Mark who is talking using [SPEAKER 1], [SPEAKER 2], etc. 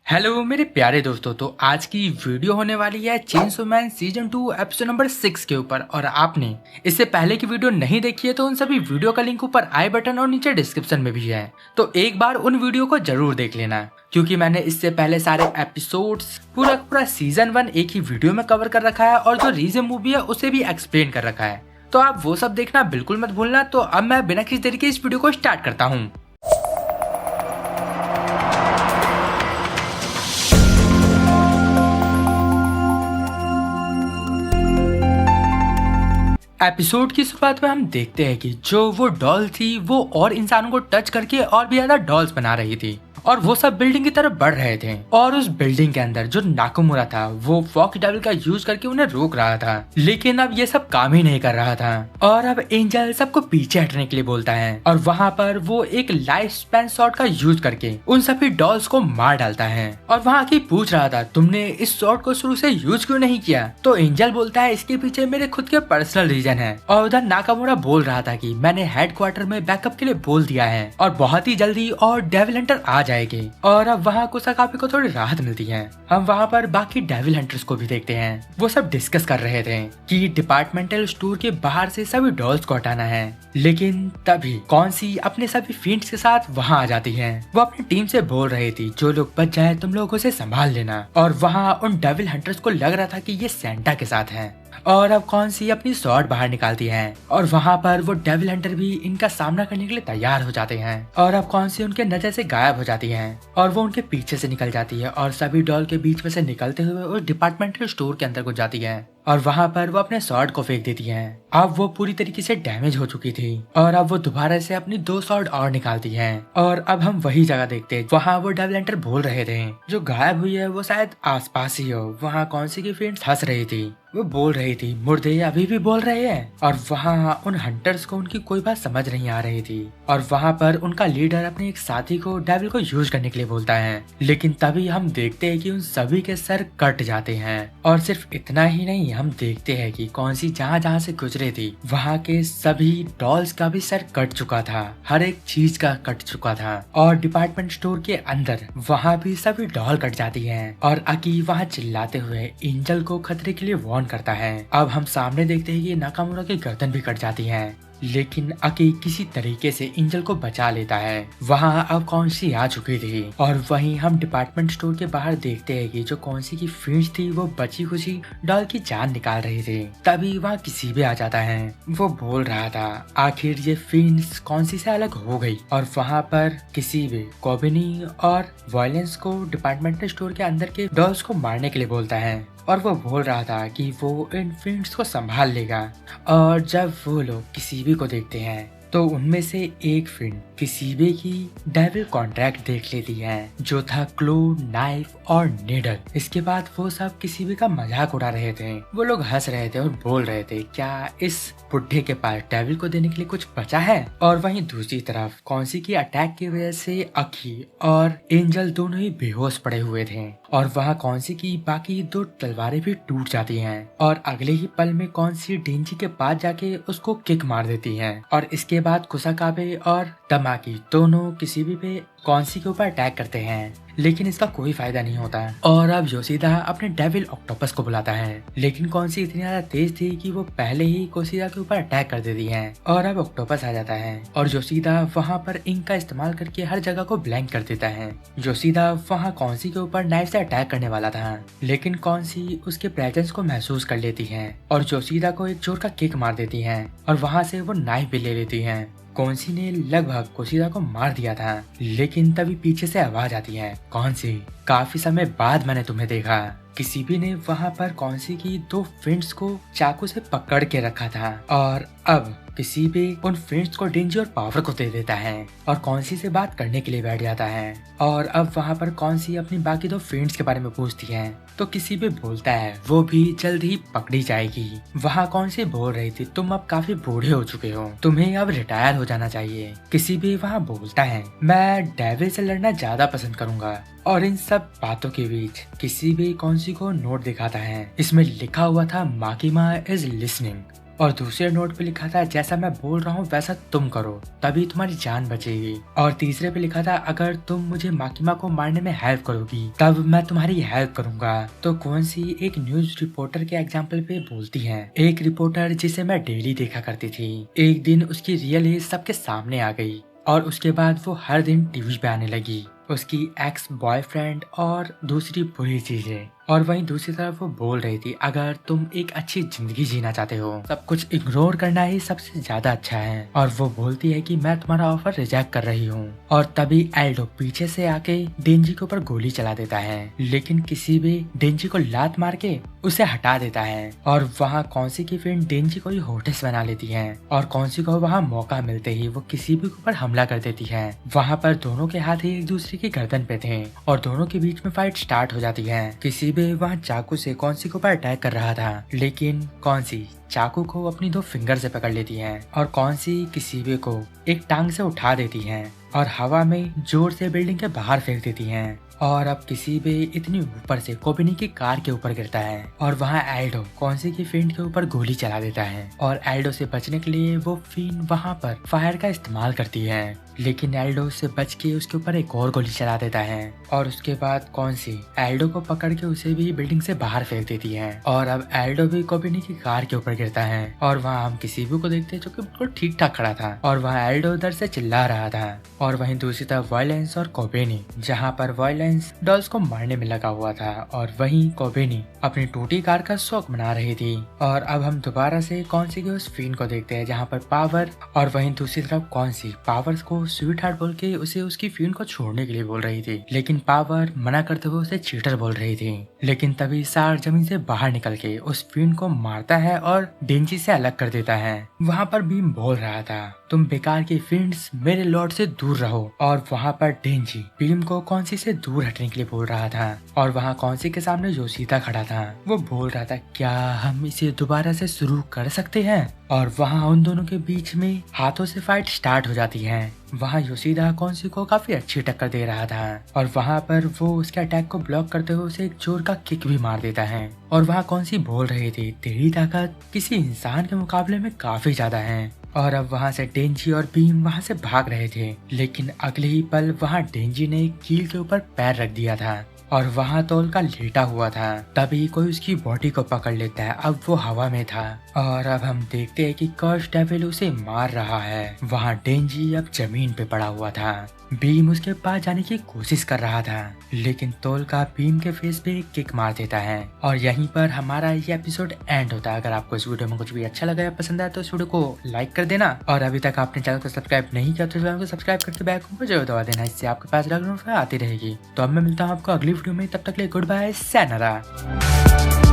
[SPEAKER 1] Hello मेरे प्यारे दोस्तों। तो आज की वीडियो होने वाली है chainsaw man season 2 episode number 6 के ऊपर। और आपने इससे पहले की वीडियो नहीं देखी है तो उन सभी वीडियो का लिंक ऊपर आई बटन और नीचे डिस्क्रिप्शन में भी है, तो एक बार उन वीडियो को जरूर देख लेना, क्योंकि मैंने इससे पहले सारे एपिसोड्स पूरा सीजन 1 एक ही वीडियो में कवर कर रखा है और जो रीजन मूवी है उसे भी एक्सप्लेन कर रखा है, तो आप वो सब देखना बिल्कुल मत भूलना। तो अब मैं बिना किसी देरी के इस वीडियो को स्टार्ट करता हूँ। एपिसोड की शुरुआत में हम देखते हैं कि जो वो डॉल थी वो और इंसानों को टच करके और भी ज्यादा डॉल्स बना रही थी और वो सब बिल्डिंग की तरफ बढ़ रहे थे। और उस बिल्डिंग के अंदर जो नाकुमुरा था वो फॉक्स डेविल का यूज करके उन्हें रोक रहा था, लेकिन अब ये सब काम ही नहीं कर रहा था। और अब एंजल सबको पीछे हटने के लिए बोलता है और वहाँ पर वो एक लाइफ स्पैन शॉट का यूज करके उन सभी डॉल्स को मार डालता है। और वहाँ की पूछ रहा था तुमने इस शॉट को शुरू से यूज क्यों नहीं किया, तो एंजल बोलता है इसके पीछे मेरे खुद के पर्सनल रीजन है। और उधर नाकामुरा बोल रहा था कि मैंने हेडक्वार्टर में बैकअप के लिए बोल दिया है और बहुत ही जल्दी और डेविल हंटर आ जाएगी। और अब वहाँ कुसाकाबे को थोड़ी राहत मिलती है। हम वहाँ पर बाकी डेविल हंटर्स को भी देखते हैं, वो सब डिस्कस कर रहे थे कि डिपार्टमेंटल स्टोर के बाहर से सभी डॉल्स को हटाना है। लेकिन तभी कौन सी अपने सभी फ्रेंड्स के साथ वहाँ आ जाती है। वो अपनी टीम से बोल रही थी जो लोग बच जाए तुम लोग उसे संभाल लेना। और वहाँ उन डेविल हंटर्स को लग रहा था कि ये सेंटा के साथ है। और अब कौन सी अपनी स्वॉर्ड बाहर निकालती है और वहाँ पर वो डेविल हंटर भी इनका सामना करने के लिए तैयार हो जाते हैं। और अब कौन सी उनके नजर से गायब हो जाती है और वो उनके पीछे से निकल जाती है और सभी डॉल के बीच में से निकलते हुए उस डिपार्टमेंटल स्टोर के अंदर घुस जाती है। और वहाँ पर वो अपने स्वॉर्ड को फेंक देती है। अब वो पूरी तरीके से डैमेज हो चुकी थी और अब वो दोबारा से अपनी 2 स्वॉर्ड और निकालती है। और अब हम वही जगह देखते हैं वहाँ वो डेविल हंटर बोल रहे थे जो गायब हुई है वो शायद आसपास ही हो। वहाँ कौन सी की फ्रेंड्स हंस रही थी, वो बोल रही थी मुर्दे अभी भी बोल रहे हैं। और वहाँ उन हंटर्स को उनकी कोई बात समझ नहीं आ रही थी। और वहाँ पर उनका लीडर अपने एक साथी को डेविल को यूज करने के लिए बोलता है, लेकिन तभी हम देखते हैं कि उन सभी के सर कट जाते हैं। और सिर्फ इतना ही नहीं, हम देखते हैं कि कौन सी जहाँ जहाँ से गुजरे थी वहाँ के सभी डॉल्स का भी सर कट चुका था, हर एक चीज का कट चुका था। और डिपार्टमेंट स्टोर के अंदर वहाँ भी सभी डॉल कट जाती हैं। और अकी वहाँ चिल्लाते हुए एंजल को खतरे के लिए वार्न करता है। अब हम सामने देखते हैं कि नाकामुरा की गर्दन भी कट जाती है, लेकिन अकी किसी तरीके से एंजल को बचा लेता है। वहाँ अब कौनसी आ चुकी थी और वहीं हम डिपार्टमेंट स्टोर के बाहर देखते हैं कि जो कौनसी की फ्रेंड्स थी वो बची खुशी डॉल की जान निकाल रही थी। तभी वहाँ किसी भी आ जाता है, वो बोल रहा था आखिर ये फ्रेंड्स कौनसी से अलग हो गई। और वहाँ पर किसी भी कोबिनी और वायलेंस को डिपार्टमेंटल स्टोर के अंदर के डॉल्स को मारने के लिए बोलता है। और वो बोल रहा था कि वो इन फ्रेंड्स को संभाल लेगा। और जब वो लोग किसी भी को देखते हैं तो उनमें से एक फ्रेंड किसीबे की डेविल कॉन्ट्रैक्ट देख लेती है जो था क्लो, नाइफ और नीडल। इसके बाद वो सब किसीबे का मजाक उड़ा रहे थे, वो लोग हंस रहे थे और बोल रहे थे क्या इस बुढ़े के पास डेविल को देने के लिए कुछ बचा है। और वहीं दूसरी तरफ कौनसी की अटैक की वजह से अकी और एंजल दोनों ही बेहोश पड़े हुए थे। और वहाँ कौनसी की बाकी 2 तलवारें भी टूट जाती हैं और अगले ही पल में कौनसी डेंजी के पास जाके उसको किक मार देती है। और इसके बाद कुसाकाबे और तमाकी दोनों किसी भी पे कौनसी के ऊपर अटैक करते हैं, लेकिन इसका कोई फायदा नहीं होता। और अब योशिदा अपने डेविल ऑक्टोपस को बुलाता है, लेकिन कौनसी इतनी ज्यादा तेज थी कि वो पहले ही कोशिदा के ऊपर अटैक कर देती है। और अब ऑक्टोपस आ जाता है और योशिदा वहाँ पर इंक का इस्तेमाल करके हर जगह को ब्लैंक कर देता है। योशिदा वहाँ कौनसी के ऊपर नाइफ से अटैक करने वाला था, लेकिन कौनसी उसके प्रेजेंस को महसूस कर लेती है और योशिदा को एक जोर का किक मार देती है और वहाँ से वो नाइफ भी ले लेती है। कौनसी ने लगभग कोशिदा को मार दिया था, लेकिन तभी पीछे से आवाज आती है कौनसी काफी समय बाद मैंने तुम्हें देखा। किसी भी ने वहाँ पर कौनसी की 2 फ्रेंड्स को चाकू से पकड़ के रखा था और अब किसी भी उन फ्रेंड्स को डेंजी और पावर को दे देता है और कौनसी से बात करने के लिए बैठ जाता है। और अब वहाँ पर कौनसी अपनी बाकी 2 फ्रेंड्स के बारे में पूछती है तो किसी भी बोलता है वो भी जल्द ही पकड़ी जाएगी। वहाँ कौनसी बोल रही थी तुम अब काफी बूढ़े हो चुके हो, तुम्हें अब रिटायर हो जाना चाहिए। किसी भी वहाँ बोलता है मैं डेविल से लड़ना ज्यादा पसंद करूंगा। और इन सब बातों के बीच किसी भी कौनसी को नोट दिखाता है, इसमें लिखा हुआ था माकिमा इज लिसनिंग। और दूसरे नोट पे लिखा था जैसा मैं बोल रहा हूँ वैसा तुम करो तभी तुम्हारी जान बचेगी। और तीसरे पे लिखा था अगर तुम मुझे माकिमा को मारने में हेल्प करोगी तब मैं तुम्हारी हेल्प करूंगा। तो क्विंसी एक न्यूज रिपोर्टर के एग्जाम्पल पे बोलती है। एक रिपोर्टर जिसे मैं डेली देखा करती थी, एक दिन उसकी रियल एज सबके सामने आ गई और उसके बाद वो हर दिन टीवी पे आने लगी, उसकी एक्स बॉयफ्रेंड और दूसरी बुरी चीजें। और वहीं दूसरी तरफ वो बोल रही थी अगर तुम एक अच्छी जिंदगी जीना चाहते हो सब कुछ इग्नोर करना ही सबसे ज्यादा अच्छा है। और वो बोलती है कि मैं तुम्हारा ऑफर रिजेक्ट कर रही हूँ। और तभी एल्डो पीछे से आके डेंजी के ऊपर गोली चला देता है, लेकिन किसी भी डेंजी को लात मार के उसे हटा देता है। और वहाँ कौंसी की फ्रेंड डेंजी को ही होटेस बना लेती है और कौंसी को वहाँ मौका मिलते ही वो किसी भी ऊपर हमला कर देती है। वहाँ पर दोनों के हाथ ही एक दूसरे की गर्दन पे थे और दोनों के बीच में फाइट स्टार्ट हो जाती है। किसी भी वहाँ चाकू से कौंसी के ऊपर अटैक कर रहा था, लेकिन कौंसी चाकू को अपनी 2 फिंगर से पकड़ लेती है और कौंसी किसी को एक टांग से उठा देती है और हवा में जोर से बिल्डिंग के बाहर फेंक देती है। और अब किसी भी इतनी ऊपर से कोबिनी की कार के ऊपर गिरता है और वहाँ एल्डो कौंसी की फ्रेंड के ऊपर गोली चला देता है। और एल्डो से बचने के लिए वो फिन वहाँ पर फायर का इस्तेमाल करती है, लेकिन एल्डो से बच के उसके ऊपर एक और गोली चला देता है। और उसके बाद कौंसी एल्डो को पकड़ के उसे भी बिल्डिंग से बाहर फेंक देती है। और अब एल्डो भी कोबिनी की कार के ऊपर गिरता है और वहाँ हम किसी भी को देखते हैं जो कि बिल्कुल ठीक ठाक खड़ा था और वहाँ एल्डो उधर से चिल्ला रहा था। और वहीं दूसरी तरफ वायलेंस और कोबेनी, जहाँ पर वायलेंस डॉल्स को मारने में लगा हुआ था और वहीं कोबेनी अपनी टूटी कार का शौक मना रही थी। और अब हम दोबारा से कौंसी के उस फिन को देखते हैं जहाँ पर पावर, और वहीं दूसरी तरफ कौंसी पावर को स्वीट हार्ट बोल के उसे उसकी फ्यून को छोड़ने के लिए बोल रही थी, लेकिन पावर मना करते हुए उसे चीटर बोल रही थी। लेकिन तभी सार जमीन से बाहर निकल के उस फ्यून को मारता है और डेंजी से अलग कर देता है। वहाँ पर बीम बोल रहा था तुम बेकार की फ्रेंड्स मेरे लॉर्ड से दूर रहो। और वहाँ पर डेंजी बीम को कौंसी से दूर हटने के लिए बोल रहा था और वहाँ कौंसी के सामने योशिदा खड़ा था। वो बोल रहा था क्या हम इसे दोबारा से शुरू कर सकते हैं। और वहाँ उन दोनों के बीच में हाथों से फाइट स्टार्ट हो जाती है। वहाँ योशिदा कौंसी को काफी अच्छी टक्कर दे रहा था और वहाँ पर वो उसके अटैक को ब्लॉक करते हुए उसे एक जोर का किक भी मार देता है। और वहाँ कौंसी बोल रही थी तेरी ताकत किसी इंसान के मुकाबले में काफी ज्यादा है। और अब वहाँ से डेंजी और बीम वहाँ से भाग रहे थे, लेकिन अगले ही पल वहाँ डेंजी ने कील के ऊपर पैर रख दिया था और वहाँ तोल का लेटा हुआ था। तभी कोई उसकी बॉडी को पकड़ लेता है, अब वो हवा में था और अब हम देखते हैं कि कर्स डेविल उसे मार रहा है। वहाँ डेंजी अब जमीन पे पड़ा हुआ था। बीम उसके पास जाने की कोशिश कर रहा था, लेकिन तोल का बीम के फेस पे एक किक मार देता है और यहीं पर हमारा ये एपिसोड एंड होता है। अगर आपको इस वीडियो में कुछ भी अच्छा लगा या पसंद आया तो इस वीडियो को लाइक कर देना और अभी तक आपने चैनल को सब्सक्राइब नहीं किया तो चैनल को सब्सक्राइब करके बेल आइकन को जरूर दबा देना, इससे आपके पास रेगुलर आती रहेगी। तो अब मैं मिलता हूँ आपको अगली वीडियो में, तब तक के लिए गुड बाय, sayonara।